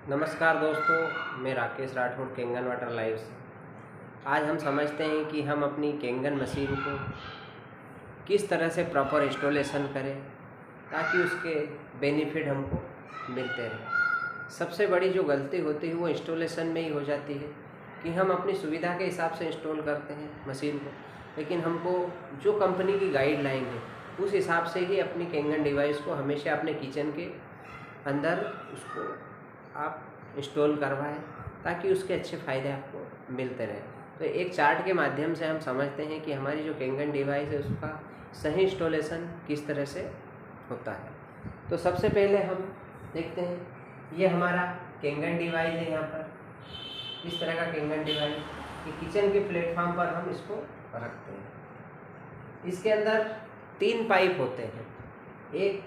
नमस्कार दोस्तों, मैं Rakesh Rathore Kangen water live से। आज हम समझते हैं कि हम अपनी केंगन मशीन को किस तरह से प्रॉपर इंस्टॉलेशन करें ताकि उसके बेनिफिट हमको मिलते रहें। सबसे बड़ी जो गलती होती है वो इंस्टॉलेशन में ही हो जाती है कि हम अपनी सुविधा के हिसाब से इंस्टॉल करते हैं मशीन को, लेकिन हमको जो कंपनी की गाइडलाइन है उस हिसाब से ही अपनी केंगन डिवाइस को हमेशा अपने किचन के अंदर उसको आप इंस्टॉल करवाएं ताकि उसके अच्छे फ़ायदे आपको मिलते रहें। तो एक चार्ट के माध्यम से हम समझते हैं कि हमारी जो केंगन डिवाइस है उसका सही इंस्टॉलेशन किस तरह से होता है। तो सबसे पहले हम देखते हैं, ये हमारा केंगन डिवाइस है। यहाँ पर इस तरह का केंगन डिवाइस ये किचन के प्लेटफॉर्म पर हम इसको रखते हैं। इसके अंदर 3 पाइप होते हैं। एक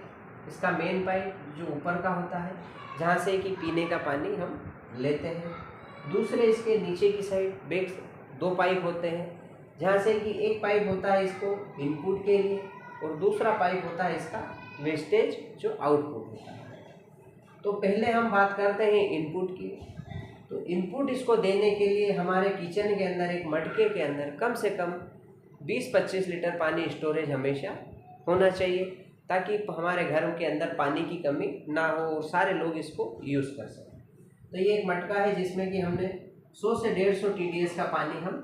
इसका मेन पाइप जो ऊपर का होता है जहाँ से कि पीने का पानी हम लेते हैं। दूसरे इसके नीचे की साइड बेक 2 पाइप होते हैं जहाँ से कि एक पाइप होता है इसको इनपुट के लिए और दूसरा पाइप होता है इसका वेस्टेज जो आउटपुट होता है। तो पहले हम बात करते हैं इनपुट की। तो इनपुट इसको देने के लिए हमारे किचन के अंदर एक मटके के अंदर कम से कम 20-25 लीटर पानी स्टोरेज हमेशा होना चाहिए ताकि हमारे घरों के अंदर पानी की कमी ना हो और सारे लोग इसको यूज़ कर सकें। तो ये एक मटका है जिसमें कि हमने 100 से 150 TDS का पानी हम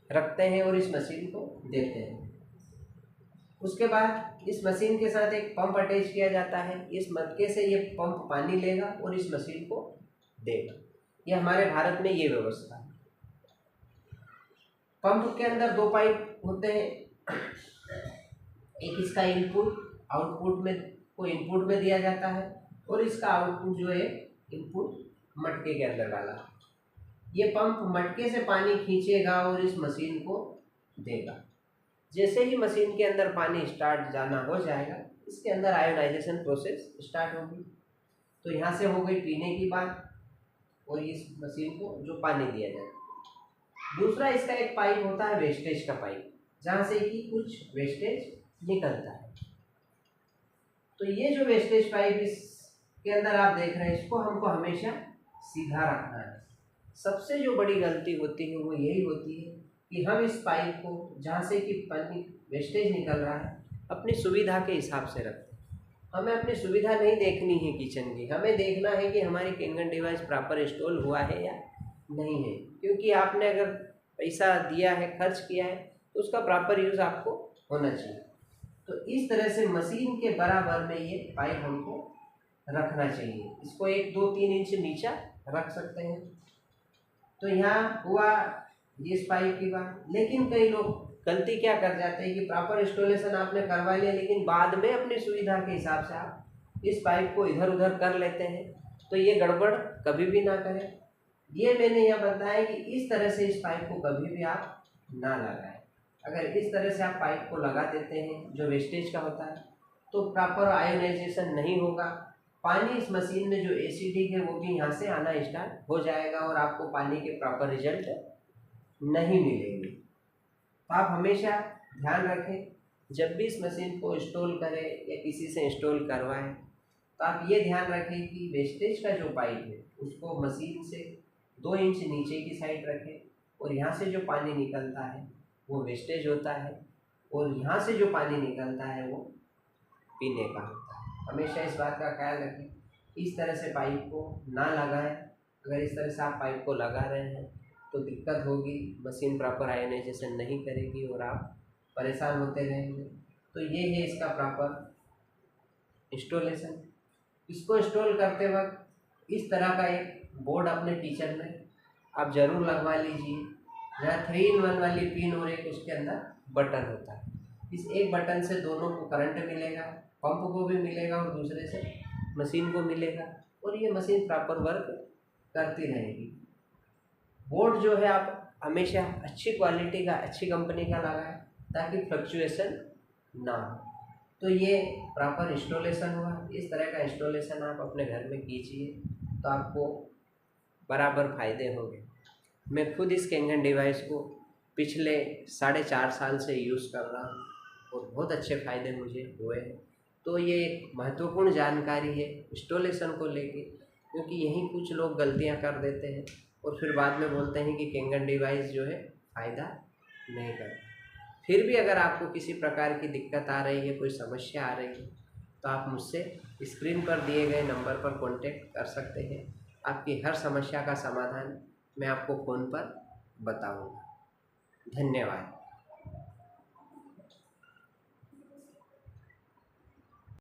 रखते हैं और इस मशीन को देते हैं। उसके बाद इस मशीन के साथ एक पंप अटैच किया जाता है। इस मटके से ये पंप पानी लेगा और इस मशीन को देगा। ये हमारे भारत में ये व्यवस्था है। पंप के अंदर 2 पाइप होते हैं, एक इसका इनपुट आउटपुट में को इनपुट में दिया जाता है और इसका आउटपुट जो है इनपुट मटके के अंदर डाला। ये पंप मटके से पानी खींचेगा और इस मशीन को देगा। जैसे ही मशीन के अंदर पानी स्टार्ट जाना हो जाएगा, इसके अंदर आयोनाइजेशन प्रोसेस स्टार्ट होगी। तो यहाँ से हो गई पीने की बात और इस मशीन को जो पानी दिया जाएगा। दूसरा इसका एक पाइप होता है वेस्टेज का पाइप, जहाँ से कि कुछ वेस्टेज निकलता है। तो ये जो वेस्टेज पाइप इसके अंदर आप देख रहे हैं, इसको हमको हमेशा सीधा रखना है। सबसे जो बड़ी गलती होती है वो यही होती है कि हम इस पाइप को जहाँ से कि पानी वेस्टेज निकल रहा है अपनी सुविधा के हिसाब से रखते हैं। हमें अपनी सुविधा नहीं देखनी है किचन की, हमें देखना है कि हमारी केंगन डिवाइस प्रॉपर इंस्टॉल हुआ है या नहीं है। क्योंकि आपने अगर पैसा दिया है, खर्च किया है, तो उसका प्रॉपर यूज़ आपको होना चाहिए। तो इस तरह से मशीन के बराबर में ये पाइप हमको रखना चाहिए। इसको 1-2-3 इंच नीचा रख सकते हैं। तो यहाँ हुआ इस पाइप की बात। लेकिन कई लोग गलती क्या कर जाते हैं कि प्रॉपर इंस्टॉलेशन आपने करवा लिया, लेकिन बाद में अपनी सुविधा के हिसाब से आप इस पाइप को इधर उधर कर लेते हैं। तो ये गड़बड़ कभी भी ना करें। ये मैंने यह बताया कि इस तरह से इस पाइप को कभी भी आप ना लगाएं। अगर इस तरह से आप पाइप को लगा देते हैं जो वेस्टेज का होता है, तो प्रॉपर आयोनाइजेशन नहीं होगा। पानी इस मशीन में जो एसिडिक है वो भी यहाँ से आना स्टार्ट हो जाएगा और आपको पानी के प्रॉपर रिजल्ट नहीं मिलेंगे। तो आप हमेशा ध्यान रखें, जब भी इस मशीन को इंस्टॉल करें या किसी से इंस्टॉल करवाएं, तो आप ये ध्यान रखें कि वेस्टेज का जो पाइप है उसको मशीन से 2 इंच नीचे की साइड रखें और यहाँ से जो पानी निकलता है वो वेस्टेज होता है और यहाँ से जो पानी निकलता है वो पीने का होता है। हमेशा इस बात का ख्याल रखें। इस तरह से पाइप को ना लगाएं। अगर इस तरह से आप पाइप को लगा रहे हैं तो दिक्कत होगी, मशीन प्रॉपर आयोनाइजेशन नहीं करेगी और आप परेशान होते रहेंगे। तो ये है इसका प्रॉपर इंस्टॉलेशन। इसको इंस्टॉल करते वक्त इस तरह का एक बोर्ड अपने किचन में आप ज़रूर लगवा लीजिए, जहाँ 3-in-1 वाली पिन और एक उसके अंदर बटन होता है। इस एक बटन से दोनों को करंट मिलेगा, पंप को भी मिलेगा और दूसरे से मशीन को मिलेगा और ये मशीन प्रॉपर वर्क करती रहेगी। बोर्ड जो है आप हमेशा अच्छी क्वालिटी का, अच्छी कंपनी का लगाएं ताकि फ्लक्चुएशन ना हो। तो ये प्रॉपर इंस्टॉलेशन हुआ। इस तरह का इंस्टॉलेशन आप अपने घर में कीजिए तो आपको बराबर फ़ायदे होंगे। मैं खुद इस केंगन डिवाइस को पिछले 4.5 साल से यूज़ कर रहा हूँ और बहुत अच्छे फ़ायदे मुझे हुए हैं। तो ये एक महत्वपूर्ण जानकारी है इंस्टॉलेशन को लेके क्योंकि यहीं कुछ लोग गलतियां कर देते हैं और फिर बाद में बोलते हैं कि किंगन डिवाइस जो है फ़ायदा नहीं करता। फिर भी अगर आपको किसी प्रकार की दिक्कत आ रही है, कोई समस्या आ रही है, तो आप मुझसे स्क्रीन पर दिए गए नंबर पर कांटेक्ट कर सकते हैं। आपकी हर समस्या का समाधान मैं आपको फ़ोन पर बताऊंगा। धन्यवाद।